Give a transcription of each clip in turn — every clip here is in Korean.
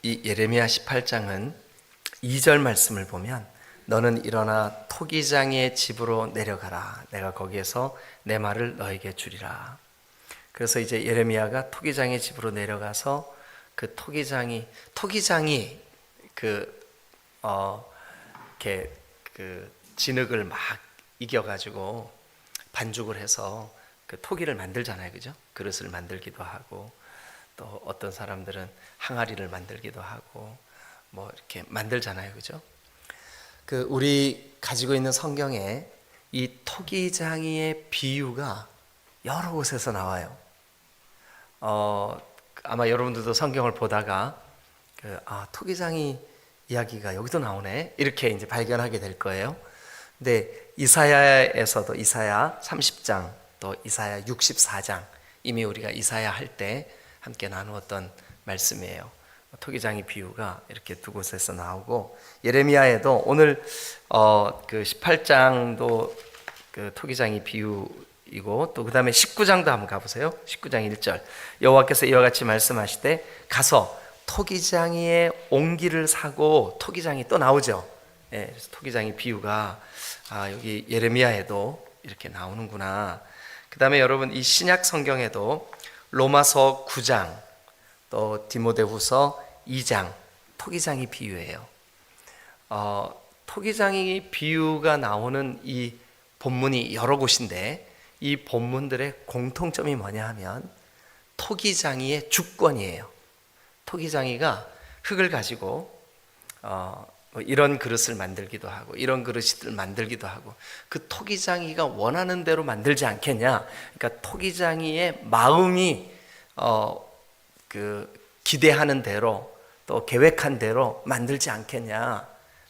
이 예레미야 18장은 2절 말씀을 보면 너는 일어나 토기장의 집으로 내려가라. 내가 거기에서 내 말을 너에게 주리라. 그래서 이제 예레미야가 토기장의 집으로 내려가서 그 토기장이 이렇게 진흙을 막 이겨가지고 반죽을 해서 그 토기를 만들잖아요, 그죠? 그릇을 만들기도 하고 또 어떤 사람들은 항아리를 만들기도 하고 뭐 이렇게 만들잖아요, 그죠? 우리 가지고 있는 성경에 이 토기장이의 비유가 여러 곳에서 나와요. 아마 여러분들도 성경을 보다가 토기장이 이야기가 여기도 나오네 이렇게 이제 발견하게 될 거예요. 근데 이사야에서도 이사야 30장 또 이사야 64장 이미 우리가 이사야 할 때 함께 나누었던 말씀이에요. 토기장의 비유가 이렇게 두 곳에서 나오고 예레미야에도 오늘 그 18장도 그 토기장의 비유이고 또 그 다음에 19장도 한번 가보세요. 19장 1절 여호와께서 이와 같이 말씀하시되 가서 토기장이의 옹기를 사고 토기장이 또 나오죠. 예, 그래서 토기장의 비유가 여기 예레미야에도 이렇게 나오는구나. 그 다음에 여러분 이 신약 성경에도 로마서 9장 또 디모데후서 2장 토기장이 비유예요. 토기장이 비유가 나오는 이 본문이 여러 곳인데 이 본문들의 공통점이 뭐냐 하면 토기장이의 주권이에요. 토기장이가 흙을 가지고 이런 그릇을 만들기도 하고 이런 그릇을 만들기도 하고 그 토기장이가 원하는 대로 만들지 않겠냐. 그러니까 토기장이의 마음이 기대하는 대로 또 계획한 대로 만들지 않겠냐.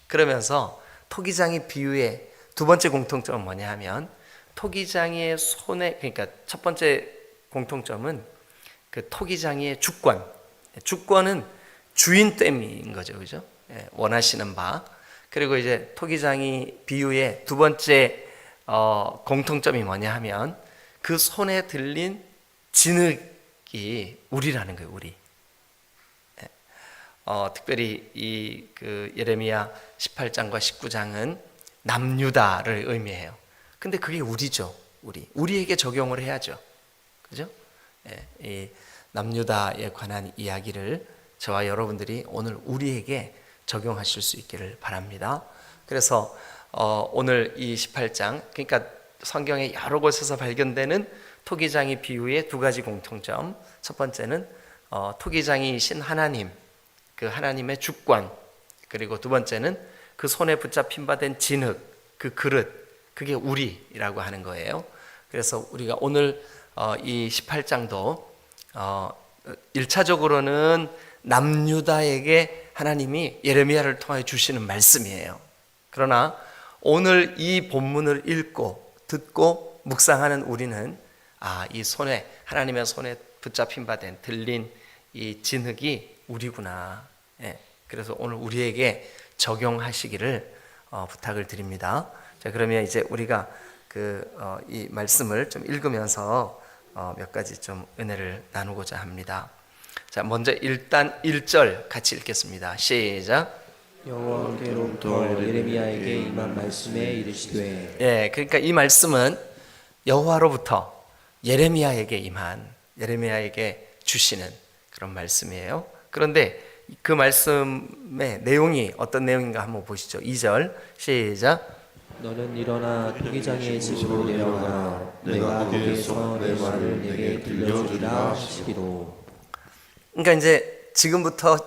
그러면서 토기장이 비유의 두 번째 공통점은 뭐냐 하면 토기장이의 손에, 그러니까 첫 번째 공통점은 그 토기장이의 주권은 주인됨인 거죠, 그죠? 원하시는 바. 그리고 이제 토기장이 비유의 두 번째 공통점이 뭐냐 하면 그 손에 들린 진흙이 우리라는 거예요, 우리. 특별히 이 예레미야 18장과 19장은 남유다를 의미해요. 근데 그게 우리죠, 우리에게 적용을 해야죠, 그죠? 이 남유다에 관한 이야기를 저와 여러분들이 오늘 우리에게 적용하실 수 있기를 바랍니다. 그래서 오늘 이 18장, 그러니까 성경의 여러 곳에서 발견되는 토기장이 비유의 두 가지 공통점. 첫 번째는 토기장이신 하나님, 그 하나님의 주권. 그리고 두 번째는 그 손에 붙잡힌 바 된 진흙, 그 그릇, 그게 우리라고 하는 거예요. 그래서 우리가 오늘 이 18장도 1차적으로는 남유다에게 하나님이 예레미야를 통해 주시는 말씀이에요. 그러나 오늘 이 본문을 읽고 듣고 묵상하는 우리는 이 손에, 하나님의 손에 붙잡힌 바 된 들린 이 진흙이 우리구나. 그래서 오늘 우리에게 적용하시기를 부탁을 드립니다. 자, 그러면 이제 우리가 이 말씀을 좀 읽으면서 몇 가지 좀 은혜를 나누고자 합니다. 자, 먼저 일단 1절 같이 읽겠습니다. 시작. 여호와께로부터 예레미야에게 임한 말씀에 이르시되. 그러니까 이 말씀은 여호와로부터 예레미야에게 주시는 그런 말씀이에요. 그런데 그 말씀의 내용이 어떤 내용인가 한번 보시죠. 2절 시작. 너는 일어나 토기장의 집으로 내려가라. 내가 거기에서 내 말을 내게 들려주리라 하시기로. 그러니까 이제 지금부터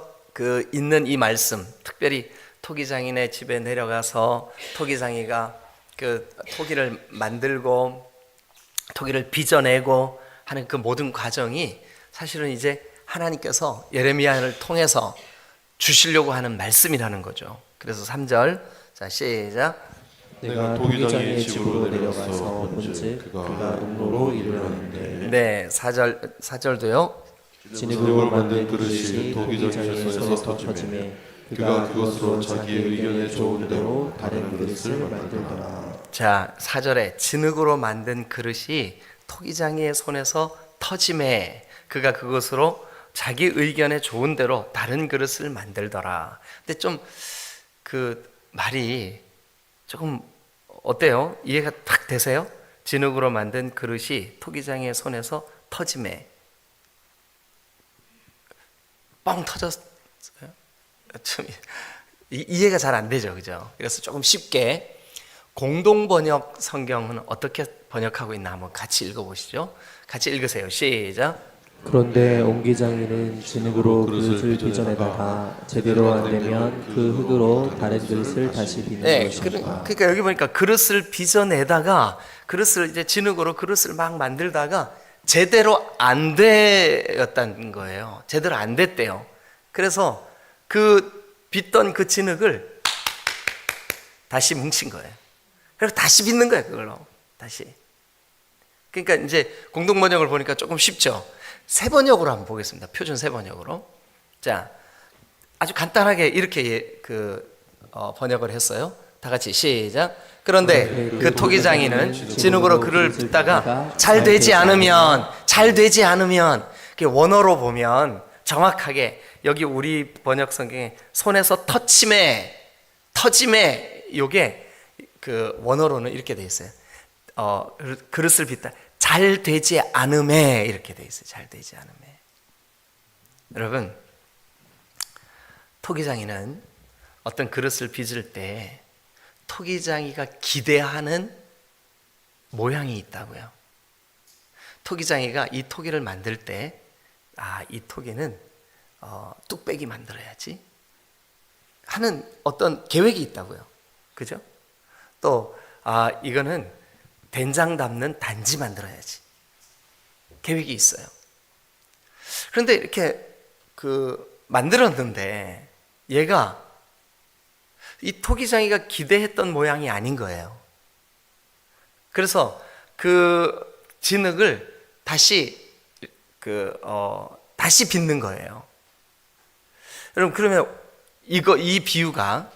있는 이 말씀, 특별히 토기장인의 집에 내려가서 토기장이가 토기를 만들고 토기를 빚어내고 하는 그 모든 과정이 사실은 이제 하나님께서 예레미야를 통해서 주시려고 하는 말씀이라는 거죠. 그래서 3절, 자 시작. 내가 토기장의 집으로 내려가서 본즉 그가 음로로 이르렀는데. 4절도요. 진흙으로 만든 그릇이 토기장에서 터짐에 그가 그것으로 자기의 의견에 좋은 대로 다른 그릇을 만들더라. 자, 4절에 진흙으로 만든 그릇이 토기장이의 손에서 터짐에 그가 그것으로 자기 의견에 좋은 대로 다른 그릇을 만들더라. 근데 좀 그 말이 조금 어때요? 이해가 딱 되세요? 진흙으로 만든 그릇이 토기장의 손에서 터짐에 뻥 터졌어요. 좀 이해가 잘 안 되죠, 그죠? 그래서 조금 쉽게 공동 번역 성경은 어떻게 번역하고 있나 한번 같이 읽어보시죠. 같이 읽으세요. 시작. 그런데 옹기장이는 진흙으로 그릇을 빚어내다가 제대로 안 되면 그 흙으로 다른 그릇을 다시 빚는 네, 것이다. 그러니까 여기 보니까 그릇을 빚어내다가 그릇을 이제 진흙으로 그릇을 막 만들다가 제대로 안 되었다는 거예요. 제대로 안 됐대요. 그래서 그 빚던 그 진흙을 다시 뭉친 거예요. 그래서 다시 빚는 거예요, 그걸로. 다시. 그러니까 이제 공동 번역을 보니까 조금 쉽죠. 세 번역으로 한번 보겠습니다. 표준 세 번역으로. 자, 아주 간단하게 이렇게 번역을 했어요. 다 같이 시작. 그런데 그 토기장이는 진흙으로 그를 빚다가 잘 되지 않으면 원어로 보면 정확하게 여기 우리 번역 성경에 손에서 터짐에 요게 그 원어로는 이렇게 돼 있어요. 그릇을 빚다 잘 되지 않음에 이렇게 돼 있어요. 잘 되지 않음에. 여러분, 토기장이는 어떤 그릇을 빚을 때 토기장이가 기대하는 모양이 있다고요. 토기장이가 이 토기를 만들 때 이 토기는 뚝배기 만들어야지 하는 어떤 계획이 있다고요. 그죠? 또 이거는 된장 담는 단지 만들어야지 계획이 있어요. 그런데 이렇게 만들었는데 얘가 이 토기장이가 기대했던 모양이 아닌 거예요. 그래서 그 진흙을 다시 다시 빚는 거예요. 여러분, 그러면 이 비유가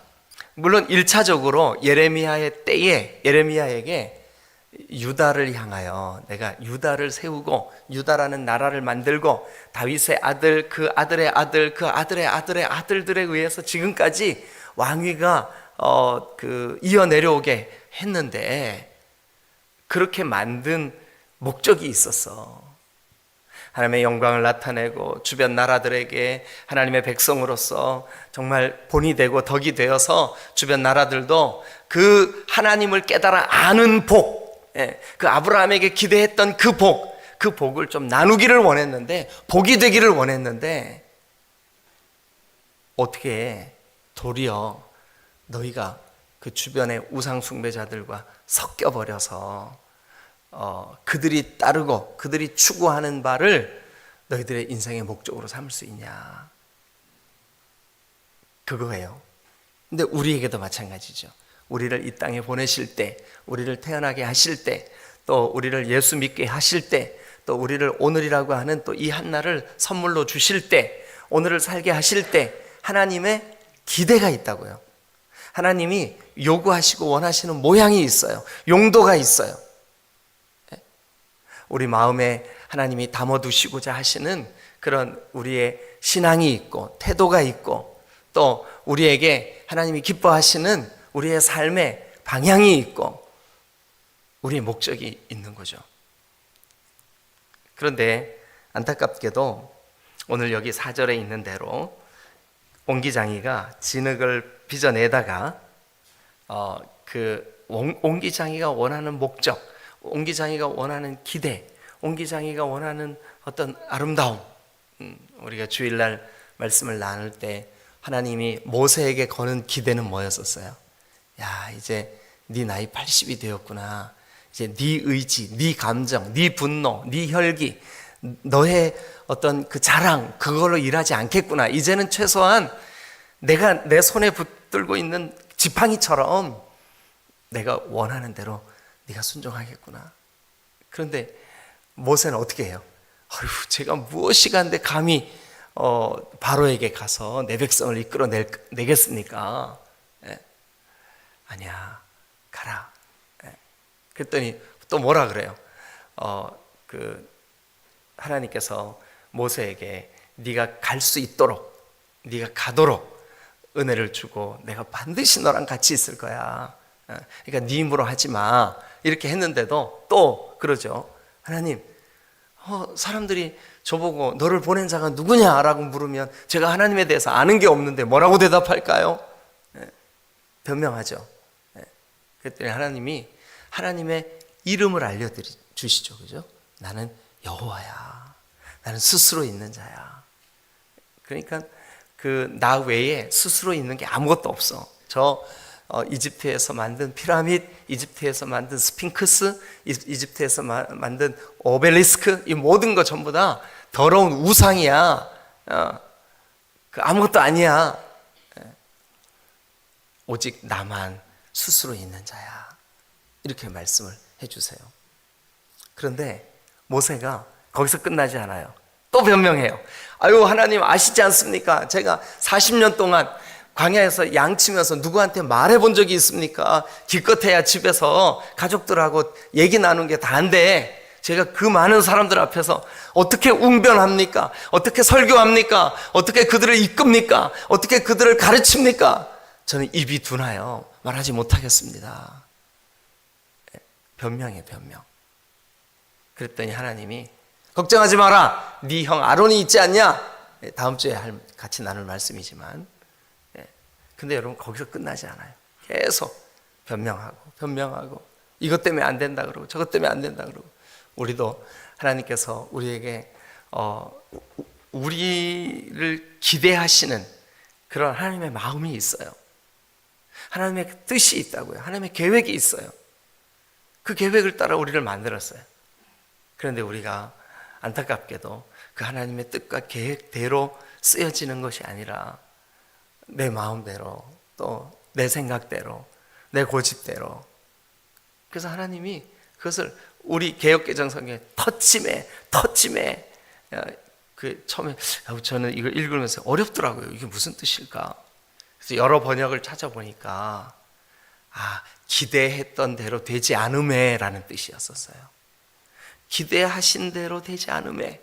물론 1차적으로 예레미야의 때에 예레미야에게 유다를 향하여 내가 유다를 세우고 유다라는 나라를 만들고 다윗의 아들 그 아들의 아들 그 아들의 아들의 아들들에 의해서 지금까지 왕위가 이어 내려오게 했는데 그렇게 만든 목적이 있었어. 하나님의 영광을 나타내고 주변 나라들에게 하나님의 백성으로서 정말 본이 되고 덕이 되어서 주변 나라들도 그 하나님을 깨달아 아는 복, 그 아브라함에게 기대했던 그 복을 좀 나누기를 원했는데, 복이 되기를 원했는데 어떻게 도리어 너희가 그 주변의 우상 숭배자들과 섞여버려서 그들이 따르고 그들이 추구하는 바를 너희들의 인생의 목적으로 삼을 수 있냐, 그거예요. 근데 우리에게도 마찬가지죠. 우리를 이 땅에 보내실 때, 우리를 태어나게 하실 때, 또 우리를 예수 믿게 하실 때, 또 우리를 오늘이라고 하는 또 이 한날을 선물로 주실 때, 오늘을 살게 하실 때 하나님의 기대가 있다고요. 하나님이 요구하시고 원하시는 모양이 있어요. 용도가 있어요. 우리 마음에 하나님이 담아두시고자 하시는 그런 우리의 신앙이 있고 태도가 있고, 또 우리에게 하나님이 기뻐하시는 우리의 삶의 방향이 있고 우리의 목적이 있는 거죠. 그런데 안타깝게도 오늘 여기 4절에 있는 대로 옹기장이가 진흙을 빚어내다가 그 옹기장이가 원하는 목적, 옹기장이가 원하는 기대, 옹기장이가 원하는 어떤 아름다움, 우리가 주일날 말씀을 나눌 때 하나님이 모세에게 거는 기대는 뭐였었어요? 야, 이제 네 나이 80이 되었구나. 이제 네 의지, 네 감정, 네 분노, 네 혈기, 너의 어떤 그 자랑, 그걸로 일하지 않겠구나. 이제는 최소한 내가 내 손에 붙들고 있는 지팡이처럼 내가 원하는 대로 네가 순종하겠구나. 그런데 모세는 어떻게 해요? 어휴, 제가 무엇이간데 감히 바로에게 가서 내 백성을 이끌어내겠습니까? 아니야, 가라. 그랬더니 또 뭐라 그래요? 하나님께서 모세에게 네가 갈 수 있도록, 네가 가도록 은혜를 주고 내가 반드시 너랑 같이 있을 거야. 그러니까 네 힘으로 하지 마. 이렇게 했는데도 또 그러죠. 하나님, 사람들이 저보고 너를 보낸 자가 누구냐라고 물으면 제가 하나님에 대해서 아는 게 없는데 뭐라고 대답할까요? 변명하죠. 그랬더니 하나님이 하나님의 이름을 알려주시죠. 그죠? 나는 여호와야. 나는 스스로 있는 자야. 그러니까 그 나 외에 스스로 있는 게 아무것도 없어. 이집트에서 만든 피라미드, 이집트에서 만든 스핑크스, 이집트에서 만든 오벨리스크, 이 모든 거 전부 다 더러운 우상이야. 아무것도 아니야. 오직 나만 스스로 있는 자야. 이렇게 말씀을 해주세요. 그런데 모세가 거기서 끝나지 않아요. 또 변명해요. 아유, 하나님 아시지 않습니까? 제가 40년 동안 광야에서 양치면서 누구한테 말해본 적이 있습니까? 기껏해야 집에서 가족들하고 얘기 나눈 게 다인데 제가 그 많은 사람들 앞에서 어떻게 웅변합니까? 어떻게 설교합니까? 어떻게 그들을 이끕니까? 어떻게 그들을 가르칩니까? 저는 입이 둔하여 말하지 못하겠습니다. 변명해, 변명. 그랬더니 하나님이 걱정하지 마라. 네 형 아론이 있지 않냐? 다음 주에 같이 나눌 말씀이지만, 근데 여러분 거기서 끝나지 않아요. 계속 변명하고 이것 때문에 안 된다 그러고 저것 때문에 안 된다 그러고. 우리도 하나님께서 우리에게 우리를 기대하시는 그런 하나님의 마음이 있어요. 하나님의 뜻이 있다고요. 하나님의 계획이 있어요. 그 계획을 따라 우리를 만들었어요. 그런데 우리가 안타깝게도 그 하나님의 뜻과 계획대로 쓰여지는 것이 아니라 내 마음대로, 또 내 생각대로, 내 고집대로. 그래서 하나님이 그것을 우리 개역개정 성경에 터침에 처음에 저는 이걸 읽으면서 어렵더라고요. 이게 무슨 뜻일까? 그래서 여러 번역을 찾아보니까 기대했던 대로 되지 않음에 라는 뜻이었었어요. 기대하신 대로 되지 않음에.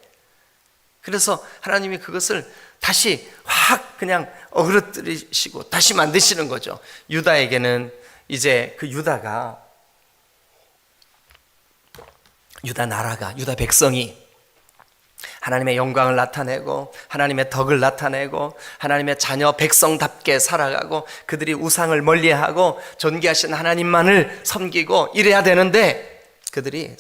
그래서 하나님이 그것을 다시 확 그냥 어그러뜨리시고 다시 만드시는 거죠. 유다에게는 이제 그 유다 나라가, 유다 백성이 하나님의 영광을 나타내고 하나님의 덕을 나타내고 하나님의 자녀 백성답게 살아가고 그들이 우상을 멀리하고 존귀하신 하나님만을 섬기고 이래야 되는데 그들이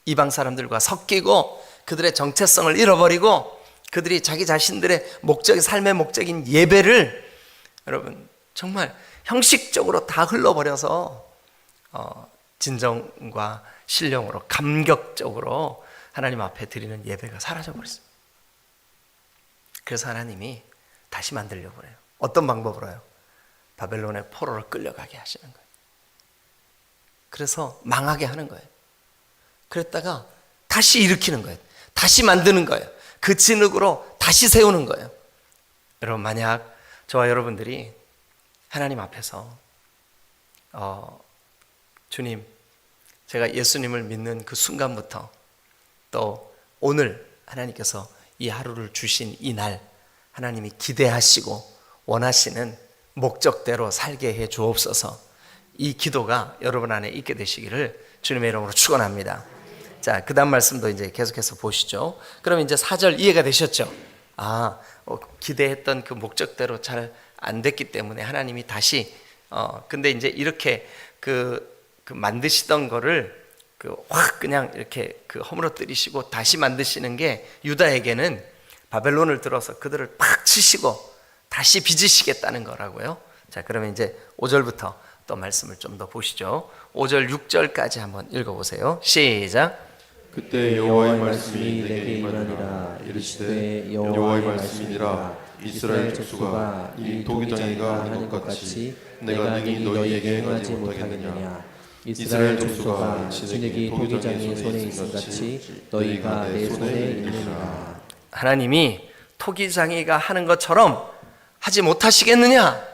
이방 사람들과 섞이고 그들의 정체성을 잃어버리고 그들이 자기 자신들의 삶의 목적인 예배를 여러분 정말 형식적으로 다 흘러버려서 진정과 신령으로 감격적으로 하나님 앞에 드리는 예배가 사라져버렸습니다. 그래서 하나님이 다시 만들려고 해요. 어떤 방법으로요? 바벨론의 포로로 끌려가게 하시는 거예요. 그래서 망하게 하는 거예요. 그랬다가 다시 일으키는 거예요. 다시 만드는 거예요. 그 진흙으로 다시 세우는 거예요. 여러분, 만약 저와 여러분들이 하나님 앞에서 주님, 제가 예수님을 믿는 그 순간부터 또 오늘 하나님께서 이 하루를 주신 이 날 하나님이 기대하시고 원하시는 목적대로 살게 해 주옵소서. 이 기도가 여러분 안에 있게 되시기를 주님의 이름으로 축원합니다. 자, 그 다음 말씀도 이제 계속해서 보시죠. 그럼 이제 4절 이해가 되셨죠? 기대했던 그 목적대로 잘 안 됐기 때문에 하나님이 다시 근데 이제 이렇게 그 만드시던 거를 확 그냥 이렇게 허물어뜨리시고 다시 만드시는 게 유다에게는 바벨론을 들어서 그들을 팍 치시고 다시 빚으시겠다는 거라고요. 자, 그러면 이제 5절부터 또 말씀을 좀 더 보시죠. 5절 6절까지 한번 읽어보세요. 시작. 그때 여호와의 말씀이 내게 임하니라. 이르시되 여호와의 말씀이니라. 이스라엘 족속아, 이 도기장이가 하는 것 같이 내가 능히 너희에게 행하지 못하겠느냐. 이스라엘 족속아, 진흙이 도기장의 손에 있음 같이 너희가 내 손에 있느니라. 하나님이 토기장이가 하는 것처럼 하지 못하시겠느냐?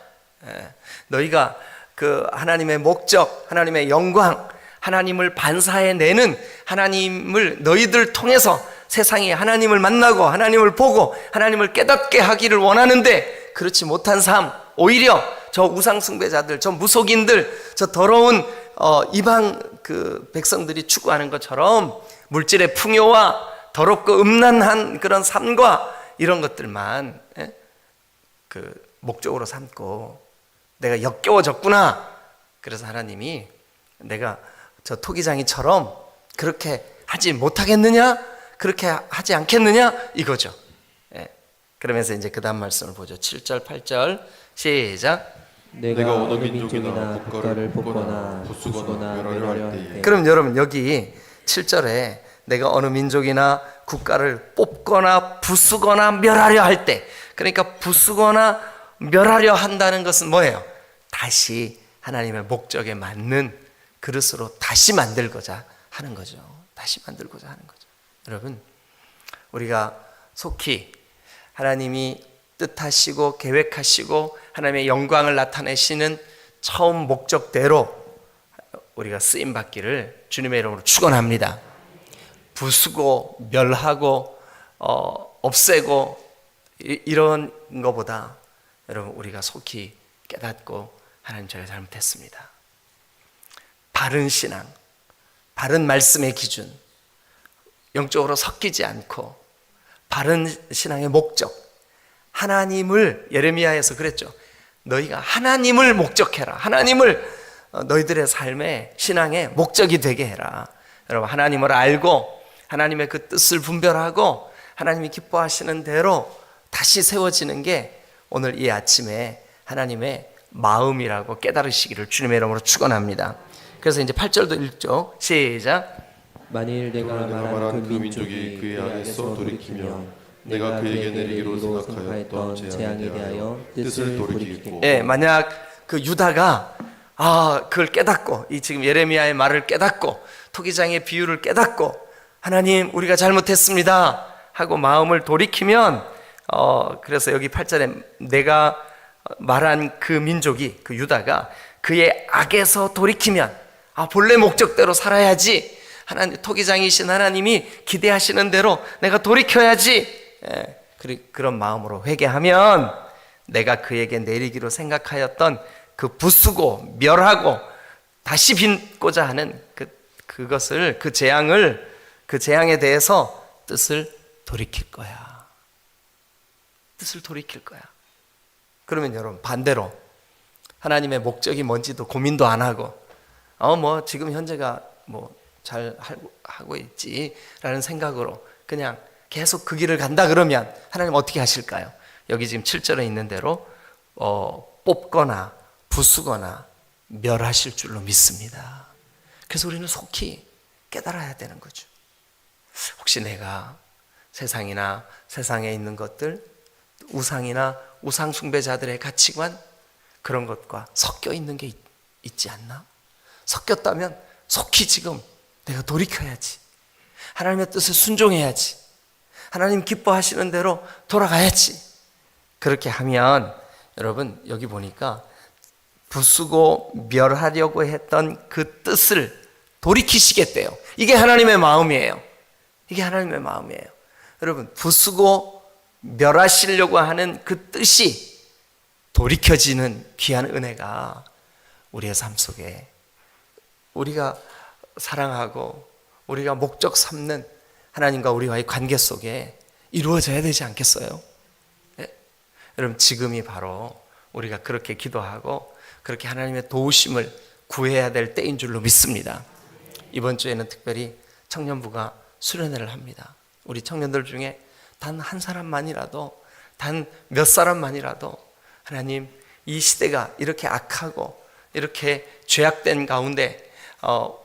너희가 그 하나님의 목적, 하나님의 영광, 하나님을 반사해내는 하나님을 너희들 통해서 세상이 하나님을 만나고 하나님을 보고 하나님을 깨닫게 하기를 원하는데 그렇지 못한 삶, 오히려 저 우상 숭배자들, 저 무속인들, 저 더러운 이방 그 백성들이 추구하는 것처럼 물질의 풍요와 더럽고 음란한 그런 삶과 이런 것들만 그 목적으로 삼고 내가 역겨워졌구나. 그래서 하나님이 내가 저 토기장이처럼 그렇게 하지 못하겠느냐? 그렇게 하지 않겠느냐? 이거죠. 그러면서 이제 그 다음 말씀을 보죠. 7절, 8절 시작. 내가 어느 민족이나 국가를 뽑거나 부수거나 멸하려 할 때. 그럼 여러분 여기 7절에 내가 어느 민족이나 국가를 뽑거나 부수거나 멸하려 할 때, 그러니까 부수거나 멸하려 한다는 것은 뭐예요? 다시 하나님의 목적에 맞는 그릇으로 다시 만들고자 하는 거죠. 다시 만들고자 하는 거죠. 여러분, 우리가 속히 하나님이 뜻하시고 계획하시고 하나님의 영광을 나타내시는 처음 목적대로 우리가 쓰임 받기를 주님의 이름으로 축원합니다. 부수고 멸하고 없애고 이런 것보다 여러분 우리가 속히 깨닫고 하나님 저희가 잘못했습니다. 바른 신앙, 바른 말씀의 기준, 영적으로 섞이지 않고 바른 신앙의 목적, 하나님을, 예레미야에서 그랬죠. 너희가 하나님을 목적해라. 하나님을 너희들의 삶의 신앙의 목적이 되게 해라. 여러분, 하나님을 알고 하나님의 그 뜻을 분별하고 하나님이 기뻐하시는 대로 다시 세워지는 게 오늘 이 아침에 하나님의 마음이라고 깨달으시기를 주님의 이름으로 축원합니다. 그래서 이제 8절도 읽죠. 시작. 만일 내가 말한 그 민족이 그의 안에서 돌이키며 내가 그에게 내리기로 생각하였던 재앙에 대하여 뜻을 돌이키고. 만약 그 유다가 그걸 깨닫고 이 지금 예레미야의 말을 깨닫고 토기장의 비유를 깨닫고 하나님 우리가 잘못했습니다 하고 마음을 돌이키면 그래서 여기 8절에 내가 말한 그 민족이 그 유다가 그의 악에서 돌이키면 본래 목적대로 살아야지, 하나님 토기장이신 하나님이 기대하시는 대로 내가 돌이켜야지, 그런 마음으로 회개하면 내가 그에게 내리기로 생각하였던 그 부수고 멸하고 다시 빚고자 하는 그것을 그 재앙에 대해서 뜻을 돌이킬 거야. 뜻을 돌이킬 거야. 그러면 여러분 반대로 하나님의 목적이 뭔지도 고민도 안 하고 지금 현재가 잘 하고 있지라는 생각으로 그냥 계속 그 길을 간다 그러면 하나님 어떻게 하실까요? 여기 지금 7절에 있는 대로 뽑거나 부수거나 멸하실 줄로 믿습니다. 그래서 우리는 속히 깨달아야 되는 거죠. 혹시 내가 세상이나 세상에 있는 것들, 우상이나 우상 숭배자들의 가치관, 그런 것과 섞여 있는 게 있지 않나? 섞였다면 속히 지금 내가 돌이켜야지. 하나님의 뜻을 순종해야지. 하나님 기뻐하시는 대로 돌아가야지. 그렇게 하면 여러분 여기 보니까 부수고 멸하려고 했던 그 뜻을 돌이키시겠대요. 이게 하나님의 마음이에요. 이게 하나님의 마음이에요. 여러분 부수고 멸하시려고 하는 그 뜻이 돌이켜지는 귀한 은혜가 우리의 삶 속에, 우리가 사랑하고 우리가 목적 삼는 하나님과 우리와의 관계 속에 이루어져야 되지 않겠어요? 여러분 지금이 바로 우리가 그렇게 기도하고 그렇게 하나님의 도우심을 구해야 될 때인 줄로 믿습니다. 이번 주에는 특별히 청년부가 수련회를 합니다. 우리 청년들 중에 단 한 사람만이라도, 단 몇 사람만이라도 하나님 이 시대가 이렇게 악하고 이렇게 죄악된 가운데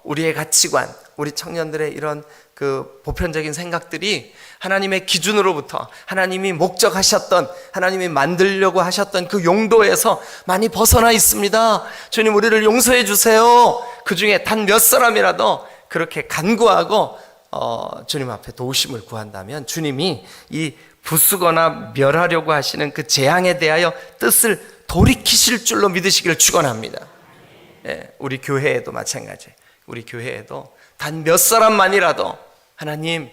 우리의 가치관, 우리 청년들의 이런 그 보편적인 생각들이 하나님의 기준으로부터 하나님이 목적하셨던, 하나님이 만들려고 하셨던 그 용도에서 많이 벗어나 있습니다. 주님 우리를 용서해 주세요. 그 중에 단 몇 사람이라도 그렇게 간구하고 주님 앞에 도우심을 구한다면 주님이 이 부수거나 멸하려고 하시는 그 재앙에 대하여 뜻을 돌이키실 줄로 믿으시기를 축원합니다. 우리 교회에도 마찬가지. 우리 교회에도 단 몇 사람만이라도 하나님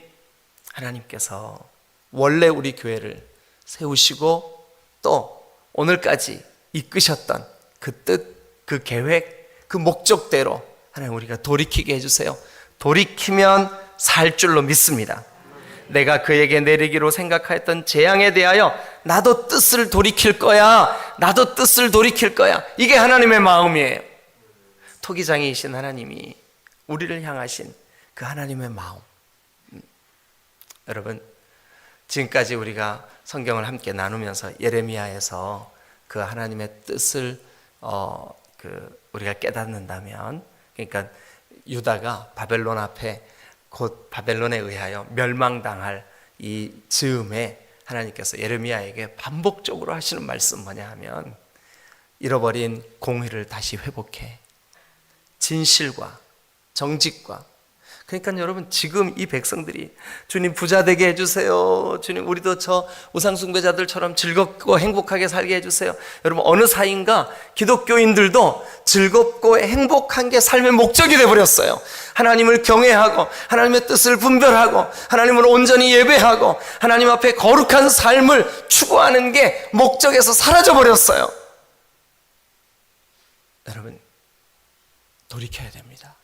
하나님께서 원래 우리 교회를 세우시고 또 오늘까지 이끄셨던 그 뜻, 그 계획, 그 목적대로 하나님 우리가 돌이키게 해주세요. 돌이키면 살 줄로 믿습니다. 내가 그에게 내리기로 생각하였던 재앙에 대하여 나도 뜻을 돌이킬 거야. 나도 뜻을 돌이킬 거야. 이게 하나님의 마음이에요. 토기장이신 하나님이 우리를 향하신 그 하나님의 마음. 여러분, 지금까지 우리가 성경을 함께 나누면서 예레미야에서 그 하나님의 뜻을 우리가 깨닫는다면, 그러니까 유다가 바벨론 앞에 곧 바벨론에 의하여 멸망당할 이 즈음에 하나님께서 예레미야에게 반복적으로 하시는 말씀 뭐냐 하면, 잃어버린 공의를 다시 회복해 진실과 정직과. 그러니까 여러분, 지금 이 백성들이 주님 부자 되게 해주세요, 주님 우리도 저 우상숭배자들처럼 즐겁고 행복하게 살게 해주세요. 여러분, 어느 사이인가 기독교인들도 즐겁고 행복한 게 삶의 목적이 되어버렸어요. 하나님을 경외하고 하나님의 뜻을 분별하고 하나님을 온전히 예배하고 하나님 앞에 거룩한 삶을 추구하는 게 목적에서 사라져버렸어요. 여러분, 돌이켜야 됩니다.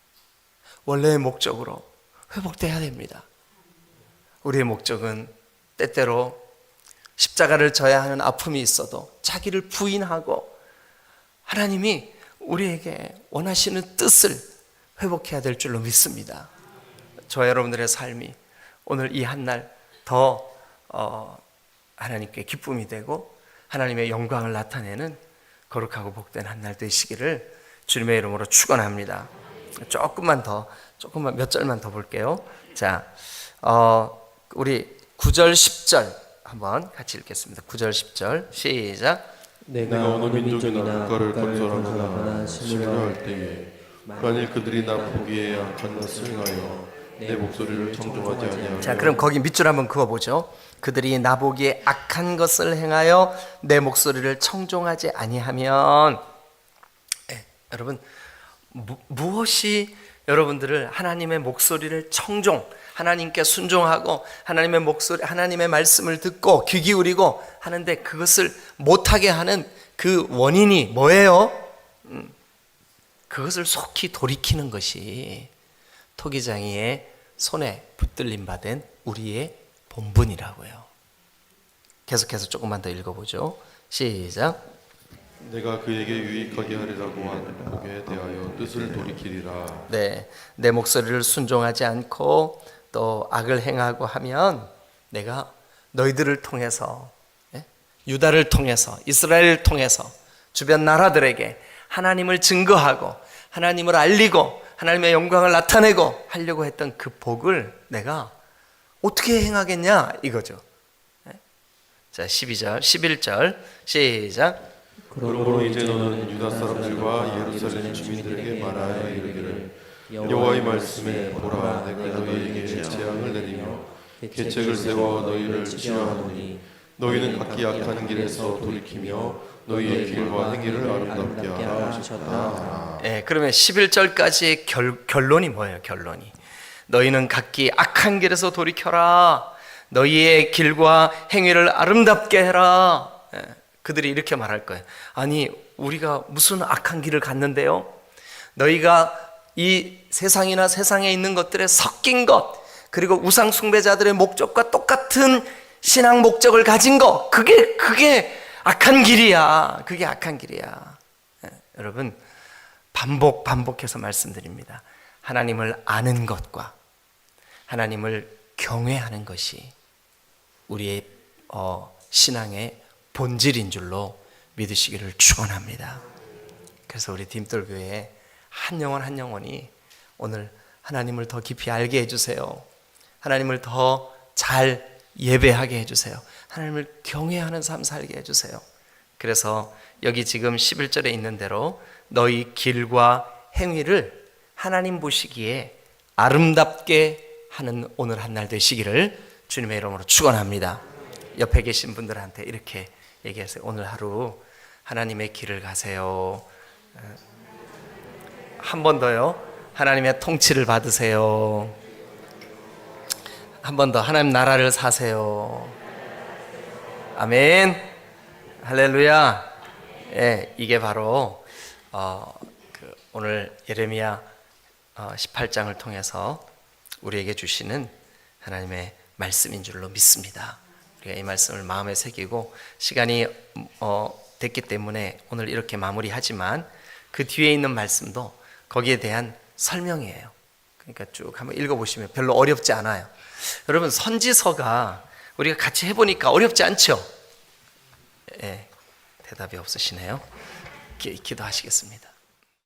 원래의 목적으로 회복돼야 됩니다. 우리의 목적은 때때로 십자가를 져야 하는 아픔이 있어도 자기를 부인하고 하나님이 우리에게 원하시는 뜻을 회복해야 될 줄로 믿습니다. 저와 여러분들의 삶이 오늘 이 한 날 더 하나님께 기쁨이 되고 하나님의 영광을 나타내는 거룩하고 복된 한 날 되시기를 주님의 이름으로 축원합니다. 조금만 몇 절만 더 볼게요. 자, 우리 9절 10절 한번 같이 읽겠습니다. 9절 10절 시작. 내가 어느 민족이나 국가를 건설하거나 심으려 할 때에 만일 그들이 나 보기에 악한 것을 행하여 내 목소리를 청종하지 아니하면. 자, 그럼 거기 밑줄 한번 그어보죠. 그들이 나 보기에 악한 것을 행하여 내 목소리를 청종하지 아니하면. 여러분, 무엇이 여러분들을 하나님의 목소리를 청종, 하나님께 순종하고 하나님의 목소리, 하나님의 말씀을 듣고 귀 기울이고 하는데 그것을 못하게 하는 그 원인이 뭐예요? 그것을 속히 돌이키는 것이 토기장이의 손에 붙들림 받은 우리의 본분이라고요. 계속해서 조금만 더 읽어보죠. 시작. 내가 그에게 유익하게 하리라고 한 복에 대하여 뜻을 돌이키리라. 네, 내 목소리를 순종하지 않고 또 악을 행하고 하면 내가 너희들을 통해서, 유다를 통해서, 이스라엘을 통해서 주변 나라들에게 하나님을 증거하고 하나님을 알리고 하나님의 영광을 나타내고 하려고 했던 그 복을 내가 어떻게 행하겠냐 이거죠. 자, 12절, 11절 시작. 그러므로 이제 너는 유다 사람들과 예루살렘 주민들에게 말하여 이르기를 여호와의 말씀에 보라, 내가 너희에게 재앙을 내리며 계책을 세워 너희를 치유하노니 너희는 각기 악한 길에서 돌이키며 너희의 길과 행위를 아름답게 하라 하셨다. 그러면 11절까지의 결론이 뭐예요? 결론이 너희는 각기 악한 길에서 돌이켜라, 너희의 길과 행위를 아름답게 해라. 그들이 이렇게 말할 거예요. 아니, 우리가 무슨 악한 길을 갔는데요? 너희가 이 세상이나 세상에 있는 것들에 섞인 것, 그리고 우상 숭배자들의 목적과 똑같은 신앙 목적을 가진 것, 그게 악한 길이야. 그게 악한 길이야. 여러분, 반복해서 말씀드립니다. 하나님을 아는 것과 하나님을 경외하는 것이 우리의 신앙의 본질인 줄로 믿으시기를 축원합니다. 그래서 우리 딤돌교회 한 영혼 한 영혼이 오늘 하나님을 더 깊이 알게 해주세요. 하나님을 더 잘 예배하게 해주세요. 하나님을 경외하는 삶 살게 해주세요. 그래서 여기 지금 11절에 있는 대로 너희 길과 행위를 하나님 보시기에 아름답게 하는 오늘 한 날 되시기를 주님의 이름으로 축원합니다. 옆에 계신 분들한테 이렇게 얘기하세요. 오늘 하루 하나님의 길을 가세요. 한 번 더요. 하나님의 통치를 받으세요. 한 번 더 하나님 나라를 사세요. 아멘. 할렐루야. 예, 이게 바로 오늘 예레미야 18장을 통해서 우리에게 주시는 하나님의 말씀인 줄로 믿습니다. 우리가 이 말씀을 마음에 새기고 시간이 됐기 때문에 오늘 이렇게 마무리하지만 그 뒤에 있는 말씀도 거기에 대한 설명이에요. 그러니까 쭉 한번 읽어보시면 별로 어렵지 않아요. 여러분, 선지서가 우리가 같이 해보니까 어렵지 않죠? 예, 대답이 없으시네요. 기도하시겠습니다.